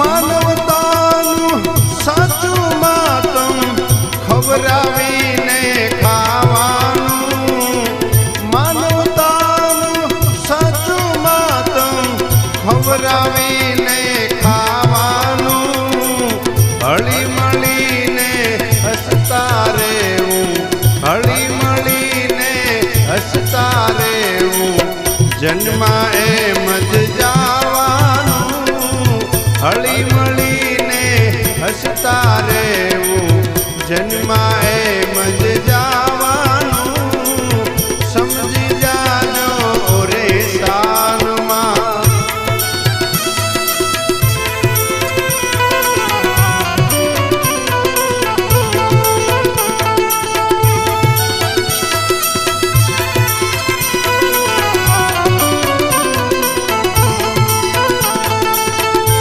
માનવતાનું સાચું માતમ ખવરાવીને ખાવાનું, માનવતાનું સાચું માતમ ખવરાવીને ખાવાનું, હળી મળીને હસતા રહેવું, હળી મળીને હસતા રહેવું, જન્મા એમ જ જાવાનું, હળી મળીને હસતા રહેવું, જન્મા